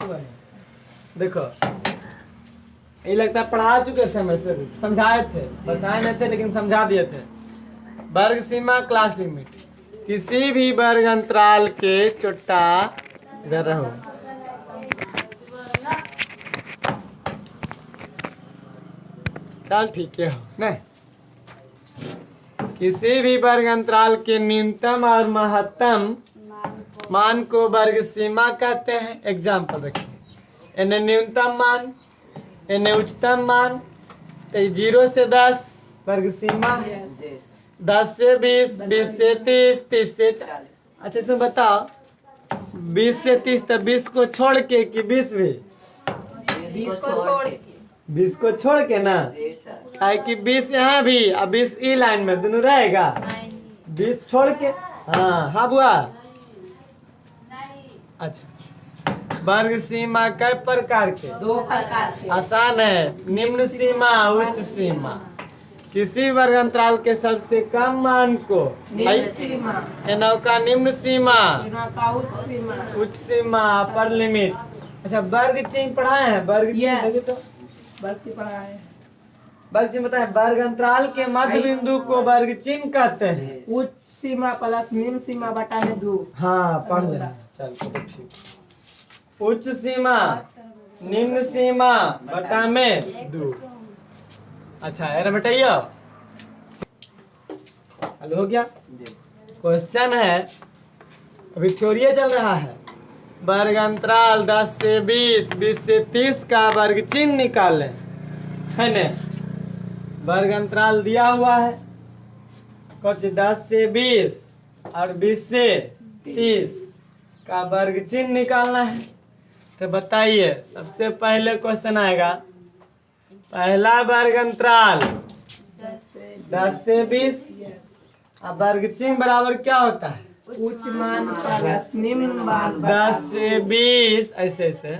हुआ है। देखो ये लगता है पढ़ा चुके थे हम, ऐसे समझाए थे, बताए नहीं थे लेकिन समझा दिए थे। वर्ग सीमा क्लास लिमिट किसी भी वर्ग अंतराल के चोटा इधर रहो। चल ठीक है नहीं, किसी भी वर्ग अंतराल के न्यूनतम और महत्तम मान को वर्ग सीमा कहते हैं। एग्जाम्पल देखिए, इन्हें न्यूनतम मान, इन्हें उच्चतम मान, तो 0 से 10 वर्ग सीमा, 10 से 20, 20 से 30, 30 से 40। अच्छा इसमें बताओ 20 से 30 तो 20 को छोड़ के कि 20 भी? 20 को छोड़ के ना, है कि 20 यहाँ भी और 20 ई लाइन में दोनों रहेगा। 20 छोड़ के, हाँ हाँ बुआ। अच्छा वर्ग सीमा कई प्रकार के? 2 प्रकार के। आसान है, निम्न सीमा उच्च सीमा। किसी वर्ग अंतराल के सबसे कम मान को निम्न सीमा, एनव का निम्न सीमा, का उच्च सीमा, उच्च सीमा अपर लिमिट। अच्छा वर्ग चिन्ह पढ़ाए हैं? वर्ग चिन्ह देखिए तो, वर्ग पढ़ा है। वर्ग चिन्ह बताए, वर्ग अंतराल के मध्य बिंदु को वर्ग चिन्ह कहते हैं। उच्च सीमा प्लस निम्न सीमा बटा में 2। हाँ पढ़ लेना, चल तो ठीक। उच्च सीमा निम्न सीमा बटा में 2। अच्छा यार बेटाइयो हल हो गया। क्वेश्चन है, अभी थ्योरी चल रहा है। वर्ग अंतराल 10 से 20, 20 से 30 का वर्ग चिन्ह निकालें, है न? वर्ग अंतराल दिया हुआ है कुछ 10 से 20 और 20 से 30 का वर्ग चिन्ह निकालना है। तो बताइए, सबसे पहले क्वेश्चन आएगा, पहला वर्ग अंतराल 10 से 20 अब वर्ग चिन्ह बराबर क्या होता है? उच्च मान प्लस निम्न मान 10 से 20 ऐसे ऐसे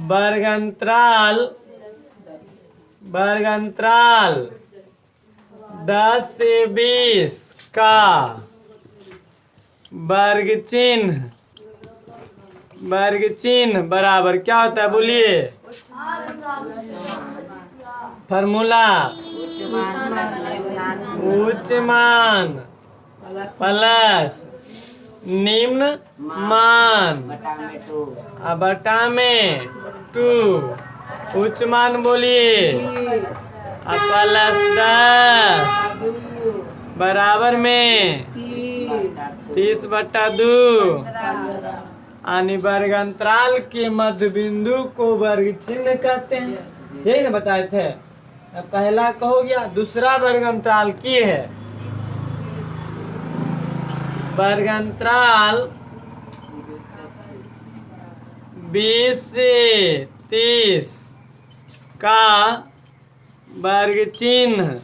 वर्ग अंतराल 10 से 20 का वर्ग चिन्ह बराबर क्या होता है बोलिए? फॉर्मूला उच्च मान प्लस निम्न मान बटा में 2। उच्च मान बोलिए प्लस 10 बराबर में 30 बटा 2। यानी वर्ग अंतराल के मध्य बिंदु को वर्ग चिन्ह कहते हैं। यही ना बताए थे। पहला कहो गया, दूसरा वर्ग अंतराल की है, वर्ग अंतराल 20 से 30 का वर्ग चिन्ह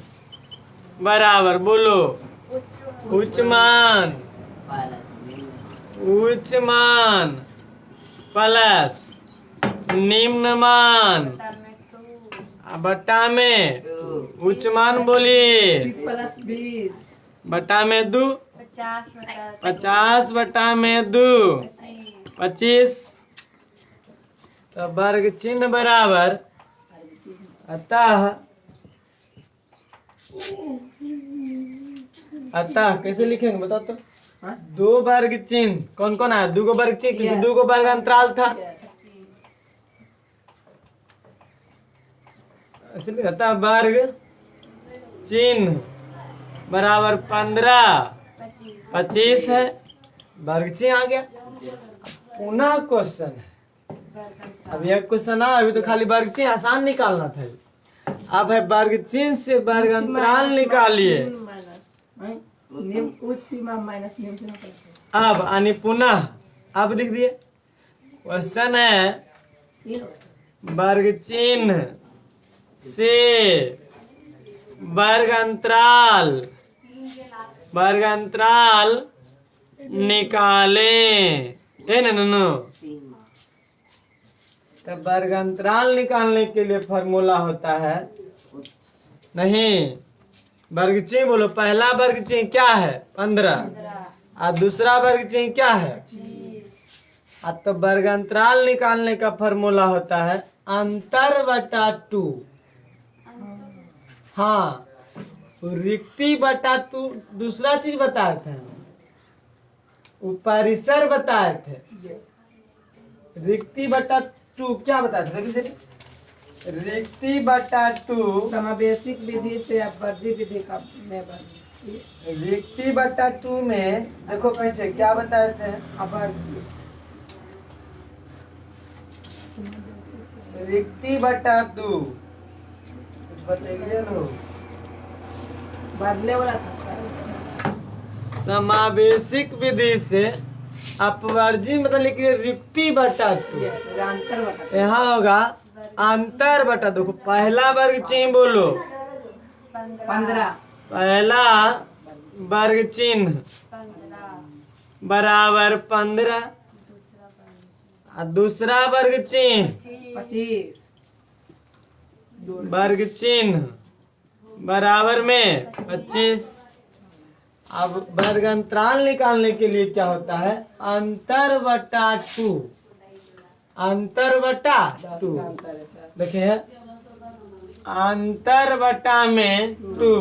बराबर बोलो उच्च मान प्लस निम्न मान बटा में उच्च मान बोलिए 30 प्लस 20 बटा में 2, 50 बटा में 2, 25। तो वर्ग चिन्ह बराबर अतः कैसे लिखेंगे बताओ तो? 2 वर्ग चिन्ह कौन कौन है? 2 वर्ग चिन्ह, क्योंकि 2 वर्ग अंतराल था, इसलिए अतः वर्ग चिन्ह बराबर 15, 25 है। वर्ग चिन्ह आ गया। पुनः क्वेश्चन है, अब यह क्वेश्चन है, अभी तो खाली वर्ग चिन्ह आसान निकालना था, अब है वर्ग चिन्ह से वर्ग अंतराल निकालिए। उच्च सीमा माइनस निम्न सीमा। अब यानी पुनः अब लिख दिए। क्वेश्चन है वर्ग चिन्ह से वर्ग अंतराल निकालें, है ना नन्नू? तब वर्ग अंतराल निकालने के लिए फॉर्मूला होता है, नहीं वर्ग चिन्ह बोलो। पहला वर्ग चिन्ह क्या है? 15 और दूसरा वर्ग चिन्ह क्या है? अब तो वर्ग अंतराल निकालने का फॉर्मूला होता है अंतर बटा 2। हाँ, रिक्ति बटा 2 दूसरा चीज बताए थे, वो परिसर बताए थे। यस रिक्ति बटा 2 क्या बताए थे? देखिए देखिए। रिक्ति बटा 2, समावेशिक विधि से अपवर्जी विधि का में बन रिक्ति बटा 2 में देखो पीछे क्या बताए थे? अपवर्जी रिक्ति बटा 2 कुछ बताइए लो। बदले वाला था। समावेशिक विधि से अपवर्जी मतलब लिखिए रिक्ति बटा 2। यस अंतर बटा यहाँ होगा अंतर बटा, देखो पहला वर्ग चिन्ह बोलो, 15 पहला वर्ग चिन्ह बराबर 15 और दूसरा वर्ग चिन्ह 25 वर्ग चिन्ह बराबर में 25। अब वर्ग अंतराल निकालने के लिए क्या होता है? अंतर बटा 2, अंतर बटा 2। अंतर है सर। देखिए अंतर बटा में 2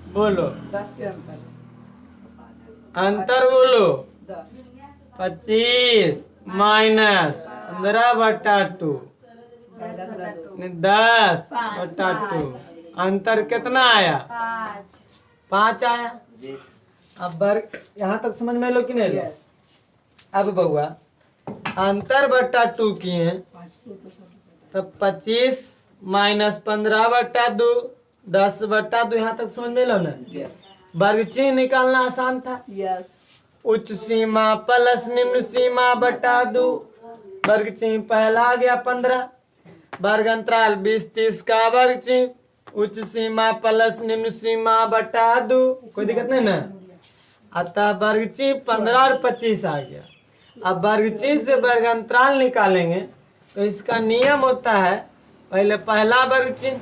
बोलो, 10 के अंतर अंतर बोलो 10 25 माइनस 15 बटा 2 10 बटा 2। अंतर कितना आया? 5 आया। अब वर्ग यहाँ तक समझ में लो कि नहीं लो? यस अब बउआ अंतर बटा 2 किए हैं, 5 को तो तब 25 माइनस 15 बटा 2 10 बटा 2। यहाँ तक समझ में लो ना? यस वर्ग चिन्ह निकालना आसान था। यस उच्च सीमा प्लस निम्न सीमा बटा 2। वर्ग चिन्ह पहला आ गया 15, वर्ग अंतराल 20 30 का वर्ग चिन्ह उच्च सीमा प्लस निम्न सीमा बटा 2। कोई दिक्कत नहीं ना? अतः वर्ग चिन्ह 15 और 25 आ गया। अब वर्ग चिन्ह से वर्ग अंतराल निकालेंगे तो इसका नियम होता है पहले पहला वर्ग चिन्ह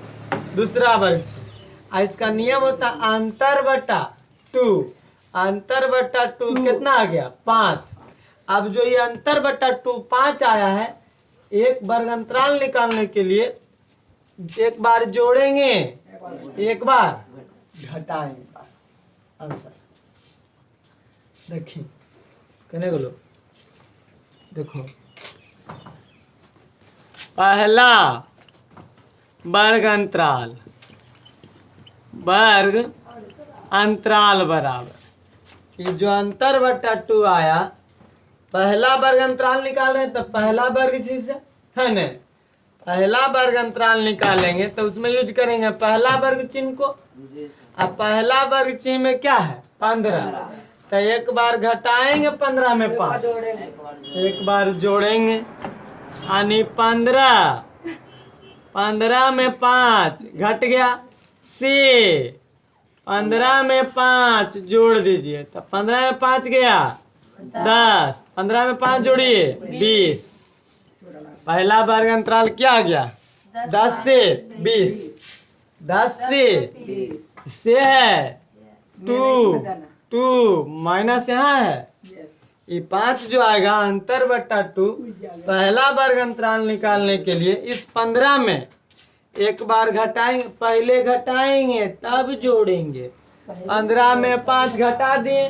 दूसरा वर्ग चिन्ह, और इसका नियम होता है अंतर बटा 2। अंतर बटा 2 कितना आ गया? 5। अब जो ये अंतर बटा 2 5 आया है, एक वर्ग अंतराल निकालने के लिए एक बार जोड़ेंगे एक बार घटाएंगे, बस आंसर। देखिए कहने बोलो, देखो पहला वर्ग अंतराल बराबर ये जो अंतर बटा 2 आया, पहला वर्ग अंतराल निकाल रहे हैं तो पहला वर्ग चिन्ह से है ना, पहला वर्ग अंतराल निकालेंगे तो उसमें यूज करेंगे पहला वर्ग चिन्ह को। अब पहला वर्ग चिन्ह में क्या है? 15, तो एक बार घटाएंगे 15 में 5, एक बार जोड़ेंगे यानी 15 में 5 घट गया से 15 में 5 जोड़ दीजिए तो 15 में 5 गया 10, 15 में 5 जोड़िए 20। पहला वर्ग अंतराल क्या आ गया? 10 से 20, 10 से है 2 माइनस यहाँ है यस ये 5 जो आएगा अंतर बटा 2। पहला वर्ग अंतराल निकालने के लिए इस 15 में एक बार घटाएंगे, पहले घटाएंगे तब जोड़ेंगे। 15 में 5 घटा दिए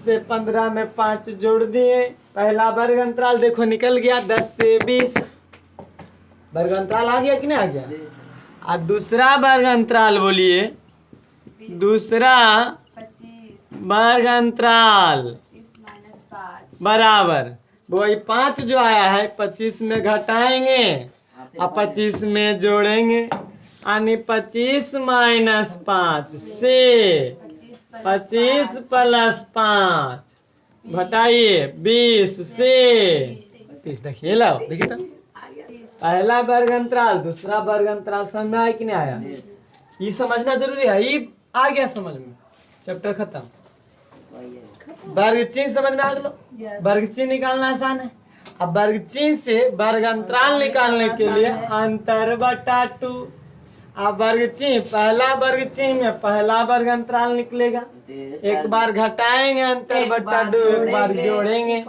से 15 में 5 जोड़ दिए, पहला वर्ग अंतराल देखो निकल गया 10 से 20। वर्ग अंतराल आ गया कि नहीं आ गया? और दूसरा वर्ग अंतराल बोलिए, दूसरा वर्ग अंतराल बराबर वही 5 जो आया है 25 में घटाएंगे और 25 में जोड़ेंगे यानी 25 माइनस 5 से 25 प्लस 5 घटाइए 20 से 30। देखिए लाओ देखिए तो पहला वर्ग अंतराल दूसरा वर्ग अंतराल समझ में आया कि नहीं आया? ये समझना जरूरी है। ये आ गया समझ में, चैप्टर खत्म। वर्ग चिन्ह समझ में आ गया? Yes. वर्ग चिन्ह निकालना आसान है। अब वर्ग चिन्ह से वर्ग अंतराल निकालने के लिए अंतर बटा 2। अब वर्ग चिन्ह पहला वर्ग चिन्ह में पहला वर्ग अंतराल निकलेगा, एक बार घटाएंगे अंतर बटा 2, एक बार जोड़ेंगे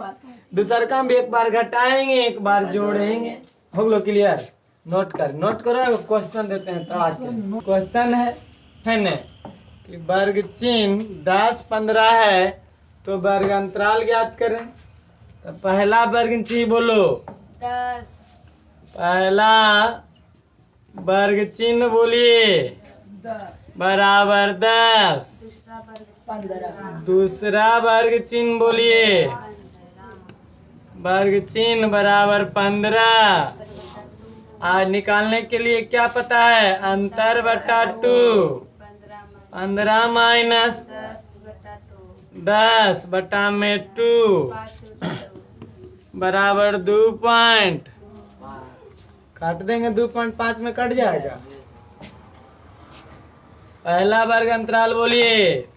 दूसरा काम भी एक बार घटाएंगे एक बार जोड़ेंगे। हो गलो क्लियर? नोट करो क्वेश्चन देते हैं क्वेश्चन है न कि वर्ग चिन्ह 10 15 है तो वर्ग अंतराल ज्ञात करें। तो पहला वर्ग चिन्ह बोलो। 10 पहला वर्ग चिन्ह बोलिए 10 बराबर 10। दूसरा वर्ग 15 दूसरा वर्ग चिन्ह बोलिए 15 वर्ग चिन्ह बराबर 15। आज निकालने के लिए क्या पता है? अंतर बटा 2। 15 माइनस 10 बटा में 2 बराबर 2 पॉइंट। काट देंगे 2.5 में कट जाएगा। पहला वर्ग अंतराल बोलिए।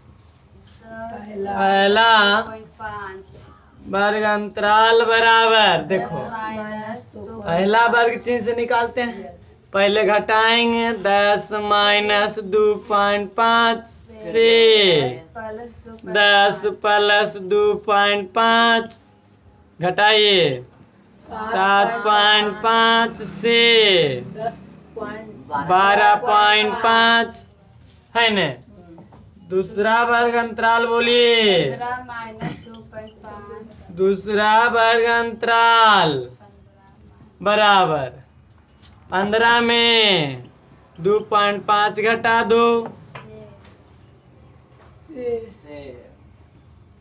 पहला 5 वर्ग अंतराल बराबर देखो माइनस पहला वर्ग चिन्ह से निकालते हैं। पहले घटाएंगे 10 माइनस 2.5 से 10 प्लस 2.5 घटाइए 7.5 से 12.5 है न। दूसरा वर्ग अंतराल बोलिए। 15 माइनस 2.5 दूसरा वर्ग अंतराल बराबर 15 में 2.5 घटा दो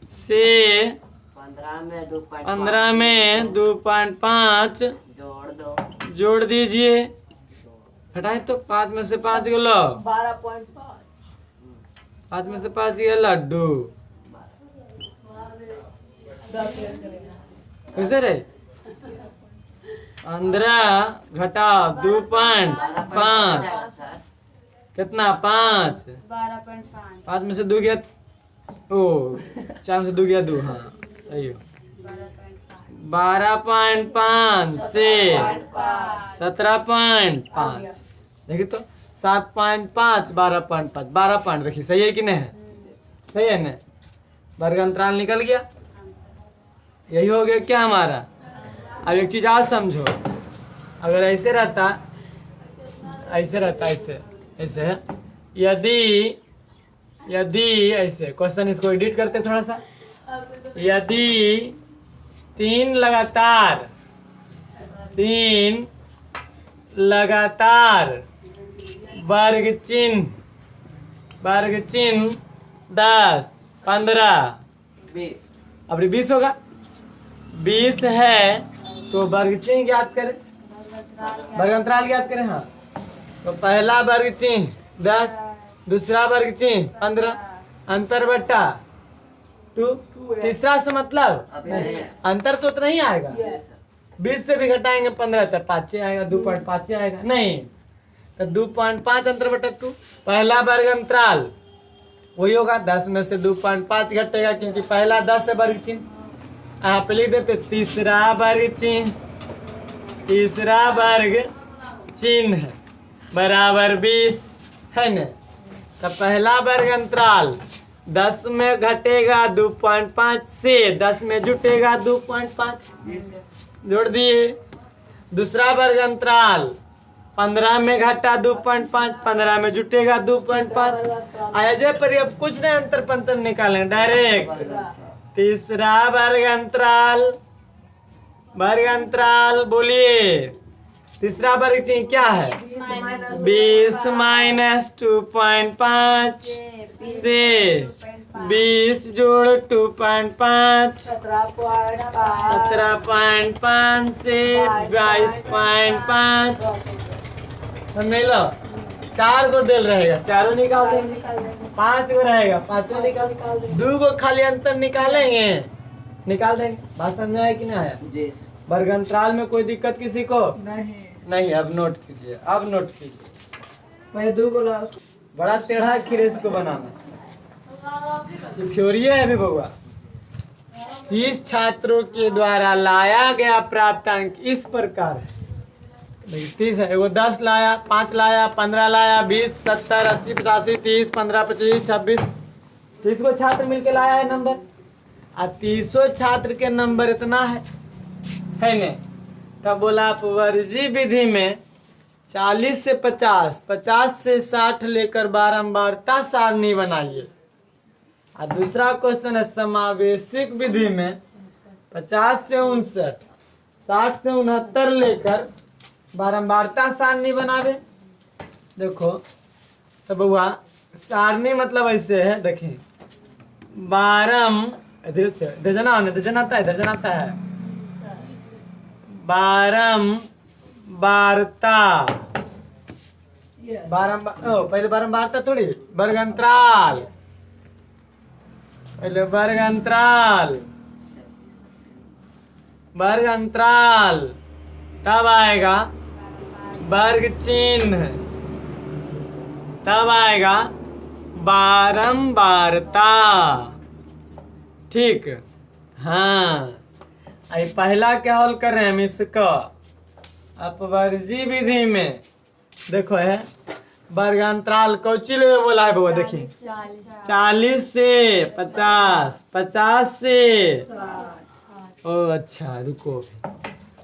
से 15 में 2.5 जोड़ दीजिए। घटाए तो 5 में से 5 गलो 12.5 5 में से 5 गया लड्डू 10 करेगा कैसे रे? 15 घटा 2.5 कितना 5 12.5 5 में से 2 गया ओ 4 में से 2 गया 2 हाँ सही हो 12.5 से 17.5 देखिए तो 7.5 12.5 12 पॉइंट देखिए सही है कि नहीं है? सही है ना? वर्ग अंतराल निकल गया। यही हो गया क्या हमारा। अब एक चीज और समझो। अगर ऐसे रहता ऐसे ऐसे यदि ऐसे क्वेश्चन इसको एडिट करते थोड़ा सा। यदि 3 लगातार वर्ग चिन्ह 10 15 अब 20 होगा। 20 है तो वर्ग चिन्ह ज्ञात करें वर्ग अंतराल ज्ञात करें। हाँ तो पहला वर्ग चिन्ह 10 दूसरा वर्ग चिन्ह 15 अंतर बट्टा 2 तीसरा से मतलब अंतर तो नहीं आएगा। 20 से भी घटाएंगे 15 तो 5 आएगा 2.5 आएगा नहीं तो 2.5 अंतर बटा 2। पहला वर्ग अंतराल वही होगा 10 में से 2.5 घटेगा क्योंकि पहला 10 है वर्ग चिन्ह। आप लिख देते तीसरा वर्ग चिन्ह बराबर 20 है न। तो पहला वर्ग अंतराल 10 में घटेगा 2.5 से 10 में जुटेगा 2.5 जोड़ दिए। दूसरा वर्ग अंतराल 15 में घटा 2.5 15 में जुटेगा 2.5 आया पर अब कुछ नहीं अंतर पंतर निकालें डायरेक्ट। तीसरा वर्ग अंतराल बोलिए। तीसरा वर्ग चिन्ह क्या है? 20 माइनस 2.5 से 20 जोड़ 2.5 17.5 से 22.5 समझ लो। 4 को दिल रहेगा चारों निकाल देंगे 5 को रहेगा 5 निकाल 2 को खाली अंतर निकालेंगे निकाल देंगे। बात समझ आया कि नहीं आया? वर्ग अंतराल में कोई दिक्कत किसी को नहीं। अब नोट कीजिए पहले 2 को लाओ बड़ा टेढ़ा खीरे को बनाना ये थ्योरी है अभी बउआ। 30 छात्रों के द्वारा लाया गया प्राप्तांक इस प्रकार है। 30 है वो 10 लाया 5 लाया 15 लाया 20 70 80 85 30 15 25 26 30 को छात्र मिलके लाया है नंबर। और 300 छात्र के नंबर इतना है ने। तब बोला अपवर्जी विधि में 40 से 50, 50 से 60 लेकर बारंबारता सारणी बनाइए। और दूसरा क्वेश्चन है समावेशिक विधि में 50 से 59, 60 से 69 लेकर बारंबारता सारणी बनावे। देखो तो बउआ सारणी मतलब ऐसे है, देखिए इधर से इधर जाना है, इधर जाना आता है, इधर जाना आता है। बारंबारता, यस पहले बारंबारता थोड़ी, वर्ग अंतराल, पहले वर्ग अंतराल, वर्ग अंतराल, तब आएगा वर्ग चिन्ह, तब आएगा बारंबारता। ठीक, हाँ। अभी पहला क्या हल कर रहे हैं हम इसका अपवर्जी विधि में। देखो है वर्गांतराल कौची ले बोला है बाबा, देखिए 40 से 50, 50 से, ओ अच्छा रुको,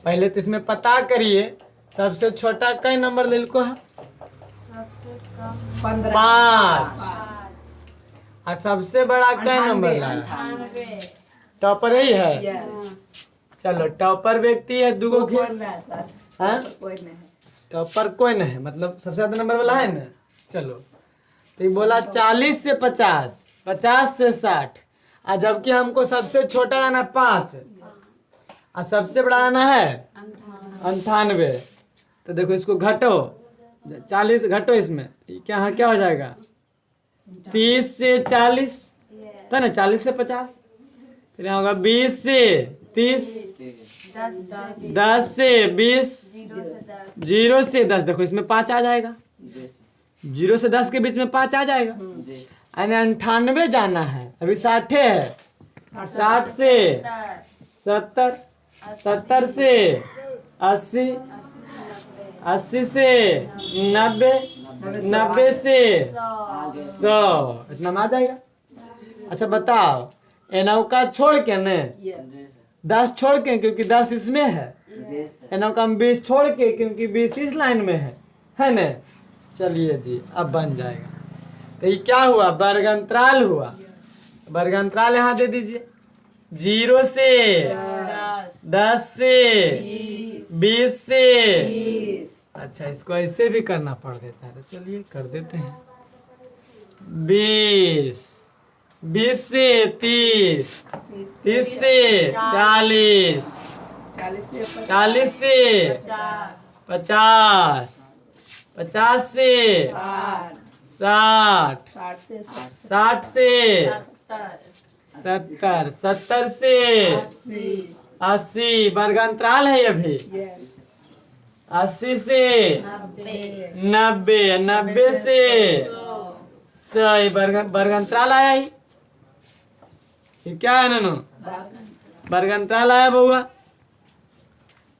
पहले तो इसमें पता करिए सबसे छोटा कई नंबर ले को है, सबसे कम 15 5, और सबसे बड़ा कई नंबर ला है, 98। टॉपर ही है। यस चलो टॉपर व्यक्ति है दुगो के, कोई नहीं सर, हाँ? कोई नहीं है। टॉपर कोई नहीं है, मतलब सबसे ज्यादा नंबर वाला है ना। चलो तो ये बोला 40 से 50, 50 से 60, और जबकि हमको सबसे छोटा आना 5 और सबसे बड़ा आना है 98। तो देखो इसको घटो, 40 घटो इसमें, क्या क्या हो जाएगा 30 से 40, तो ना 40 से 50, फिर यहाँ होगा 20 से 30, 10 से 20, 0 से 10, देखो इसमें 5 आ जाएगा, 0 से 10 के बीच में 5 आ जाएगा। यानी 98 जाना है, अभी 60 है, 60 से 70, 70 से 80, 80 से 90, 90 से 100, इतना में आ जाएगा। अच्छा बताओ एनौ का छोड़ के न यस 10 छोड़ के, क्योंकि 10 इसमें है, एनौ का 20 छोड़ के, क्योंकि 20 इस लाइन में है न। चलिए जी अब बन जाएगा। तो ये क्या हुआ, वर्गांतराल हुआ। वर्गांतराल यहाँ दे दीजिए, 0 से 10 से 20 से। 20 अच्छा इसको ऐसे भी करना पड़ देता है, तो चलिए कर देते हैं। 20, 20 से 30, 30 से 40, 40 से 50, 50 से 60, 60 से 70, 70 से 80, वर्गांतराल है अभी। 80 से 90, 90 से 100, वर्गांतराल आया ही। ये क्या है ननू, वर्गांतराल आया बउआ।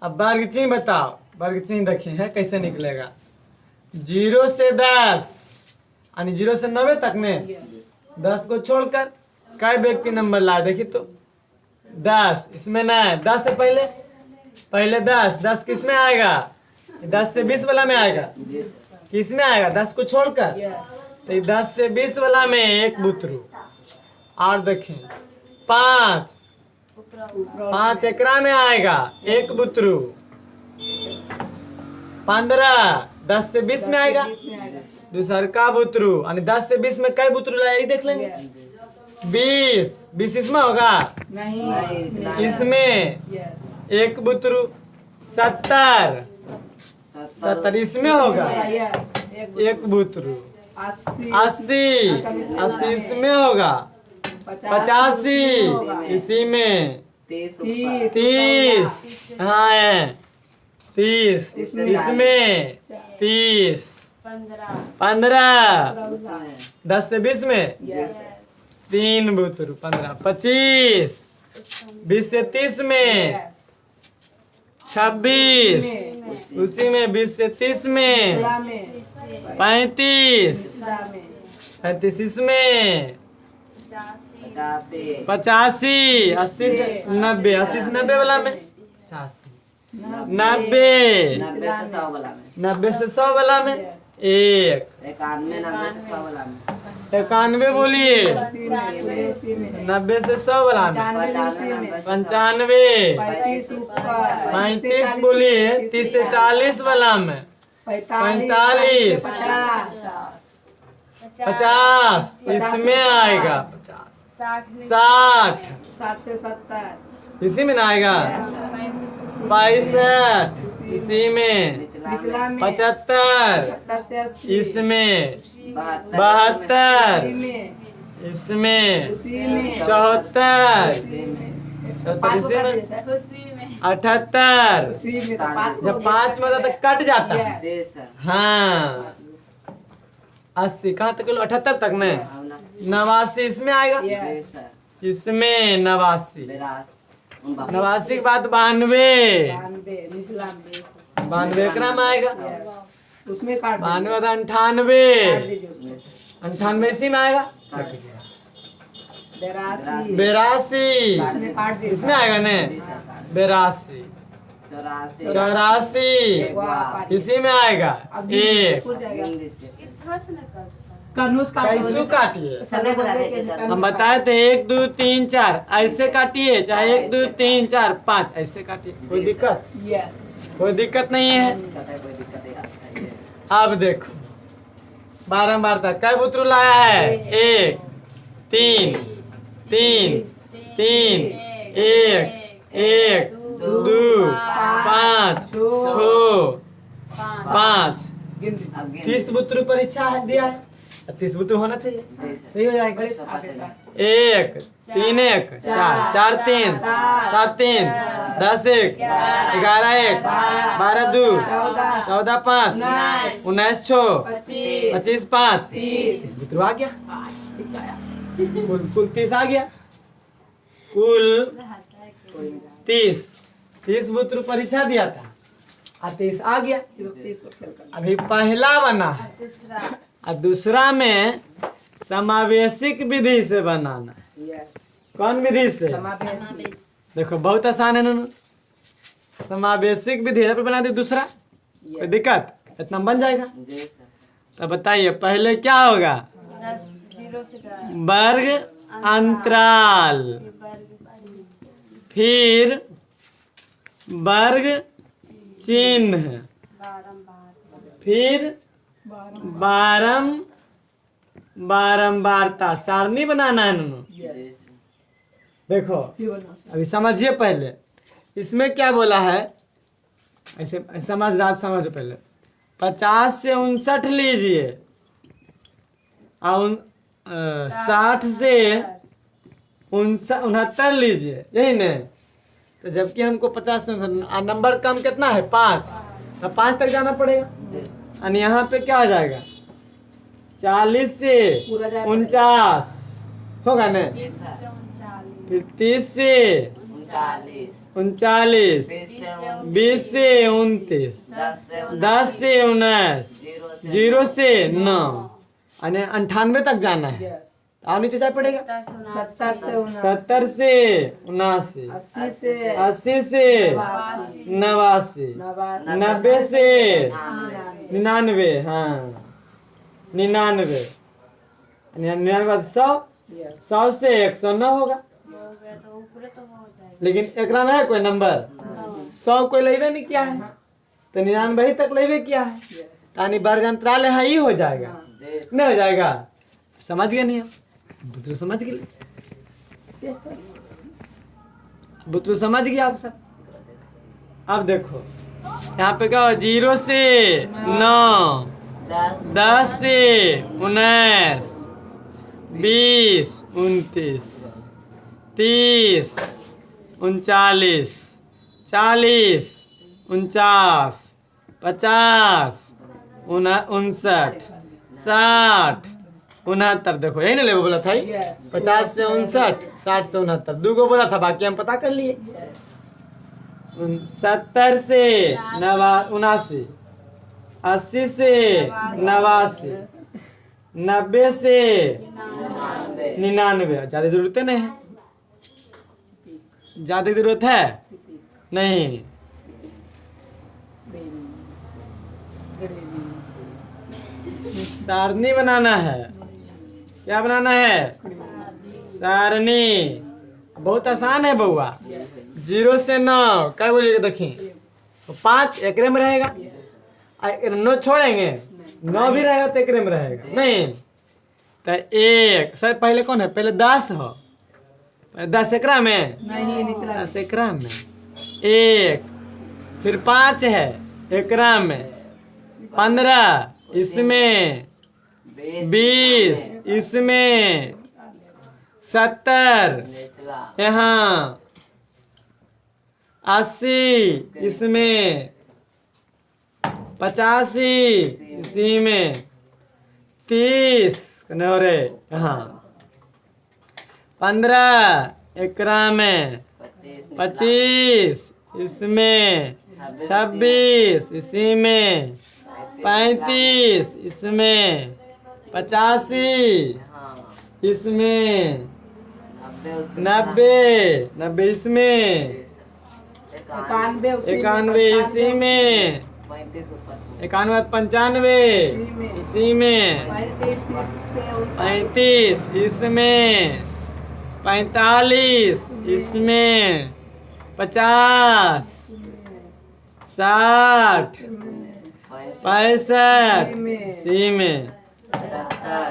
अब वर्ग चिन्ह बताओ, वर्ग चिन्ह देखिए है कैसे निकलेगा। 0 से 10 यानी 0 से 90 तक में 10 को छोड़कर कई व्यक्ति नंबर लाए, देखिए तो 10 इसमें ना है, 10 से पहले 10 किस में आएगा, 10 से 20 वाला में आएगा, किस में आएगा 10 को छोड़कर, तो 10 से 20 वाला में एक बुतरू। और देखें 5 एकरा में आएगा एक बुतरू। 15 10 से 20 में आएगा दूसर का बुतरू, यानी 10 से 20 में कई बुतरू लाए ये देख लेंगे। 20 इसमें होगा, नहीं इसमें एक बुतरू। 70 इसमें होगा एक बुतरू। 80 इसमें होगा। 85 इसी में। 30 हाँ है 30 इसमें। 30 15 10 से 20 में 3 बुतरू। 15 25 20 से 30 में 26 उसी में 20 से 30 में 35 इसमें पचासी 85 80 से 90 80 से 90 वाला में 85 90 90 से 100 वाला में 90 से 100 वाला में 1 91 90 से 100 वाला में 91 बोलिए उसी में 90 से 100 वाला में 95 35 बोलिए 30 से 40 वाला में 45 50 इसमें आएगा 60 60 से 70 इसी में ना आएगा 65 इसी में निचला में 75 70 से 80 इसमें 72 72 इसमें उसी में 74 पाँच को कर में दिए सर। उसी में 78 उसी में तो पाँच को जब 5 में होता तो कट जाता है Yes. हाँ 80 कहाँ तक 78 तक में 89 इसमें आएगा Yes. इसमें 89 89 के बाद 92 92 निचला में 92 एकरा में आएगा Yes. उसमें काट 92 बाद काट 98 दीजिए उसमें 98 इसी में आएगा 82 82 उसमें काट दीजिए इसमें आएगा ने 82 84 इसी में आएगा अब एक पूछ जाएगा इधर से नहीं करता कनुस कैसे काटिए सने बताते हम बताए थे 1 2 3 4 ऐसे काटिए चाहे 1 2 3 4 5 ऐसे काटिए कोई दिक्कत यस कोई दिक्कत नहीं है अब देखो बारंबार तक कै बुतरू लाया है 1 3 3 3 1 1 2 5 6 5 गिन दीजिए 30 बुतरू परीक्षा है दिया है 30 बुतरू होना चाहिए सही हो जाएगा बड़े आगे सर 1 3 1 4 4 3 7 3 10 1 11 1 12 2 14 5 19 6 25 5 30 बुतरू आ गया कुल 30 आ गया कुल 30 बुतरू परीक्षा दिया था और 30 आ गया 30 को फेल कर अभी पहला बना है दूसरा और दूसरा में समावेशिक विधि से बनाना है यस कौन विधि से समावेश देखो बहुत आसान है ना समावेशिक विधि है, बना दे दूसरा कोई दिक्कत इतना बन जाएगा तो बताइए पहले क्या होगा 10 0 से वर्ग अंतराल फिर वर्ग चिन्ह बारंबार फिर बारंबारता सारणी बनाना है नूनू यस देखो फिर बोलना सर अभी समझिए पहले इसमें क्या बोला है ऐसे समझदार समझो पहले 50 से 59 लीजिए और 60 से 69 लीजिए यही नहीं तो जबकि हमको 50 से 59 नंबर कम कितना है 5 तो 5 तक जाना पड़ेगा और यहाँ पे क्या हो जाएगा 40 से पूरा जाएगा 49 होगा ना 30 से 39 फिर 30 से 39 20 से 29 10 से 19 0 से 9 यानी 98 तक जाना है यस और नीचे जाना पड़ेगा 70 से 79 70 से 79 80 से 80 से 89 90 से 99 हाँ 99 99 बाद 100 यस 100 से 109 होगा हो गया तो ऊपर तो हो जाएगा लेकिन एकरा में है कोई नंबर 100 कोई लेबे नहीं किया है तो 99 ही तक लेबे किया है यस यानी वर्ग अंतराल है ही हो जाएगा नहीं हो जाएगा समझ गए नहीं आप बुतरू समझ गए बुतरू समझ गया आप सब अब देखो यहाँ पे क्या 0 से 9 10 से 19 20 29 30 39 40 49 50 59 60 69 देखो यही ना लेवो बोला था ही? 50 से 59 60 से 69 दो गो बोला था बाकी हम पता कर लिए 70 से 79 80 से 89 90 से 99 99 ज्यादा जरूरत नहीं है, ज्यादा जरूरत है नहीं। सारणी बनाना है, क्या बनाना है? सारणी। बहुत आसान है बउआ। 0 से 9 क्या बोलिएगा देखिए, तो 5 एकरे में रहेगा, 9 छोड़ेंगे, 9 भी रहेगा तो एकरे में रहेगा नहीं। तो 1 सर पहले कौन है? पहले 10 हो, 10 एकरा में, नहीं ये निचला 10 एकरा में 1, फिर 5 है एकरा में, 15 इसमें, 20 इसमें, 70 यहाँ, 80 इसमें, 85 इसी में, 30 नहीं हो रहे यहाँ, 15 एकरा में, 25 इसमें, 26 इसी में, 35 इसमें, 85 इसमें, 90 इसमें, 91 इसी में, 91 95 इसी में, 35 इसमें, 45 इसमें, 50 60 65 इसी में,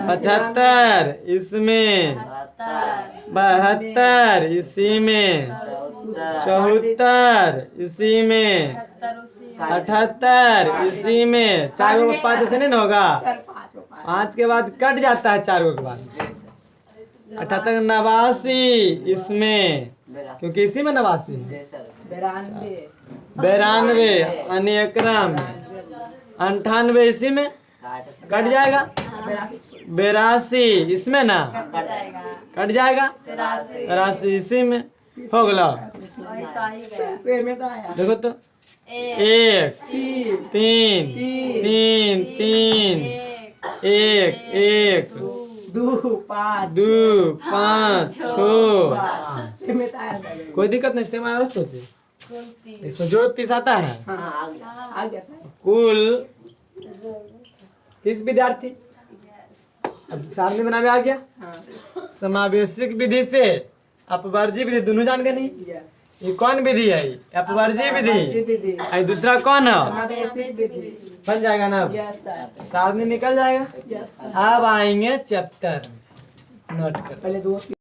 75 इसमें, 72 इसी में, 74 इसी में, 78 इसी में। 4 को 5 से नहीं होगा, 5 के बाद कट जाता है 4 के बाद। 78 89 इसमें, क्योंकि इसी में 89 है। 92 यानी एकरा में, 98 इसी में कट जाएगा, 82 इसमें ना कट जाएगा, 83 इसी में हो गया। वही तो आ ही गया। पेड़ में तो आया देखो तो 1 3 3 3 1 1 2 5 2 5 6। पेड़ में तो आया कोई दिक्कत नहीं, सेम आया सोचे कुर्ती इसमें जो 30 आता है। आ गया सर कुल 30 विद्यार्थी। अब सामने बनावे आ गया। हाँ समावेशिक विधि से अपवर्जी विधि दोनों जान गए नहीं। यस ये कौन विधि है? अपवर्जी विधि। विधि और दूसरा कौन है? समावेशिक विधि बन जाएगा ना, अब यस सर सारणी निकल जाएगा। यस अब आएंगे चैप्टर नोट कर। पहले 2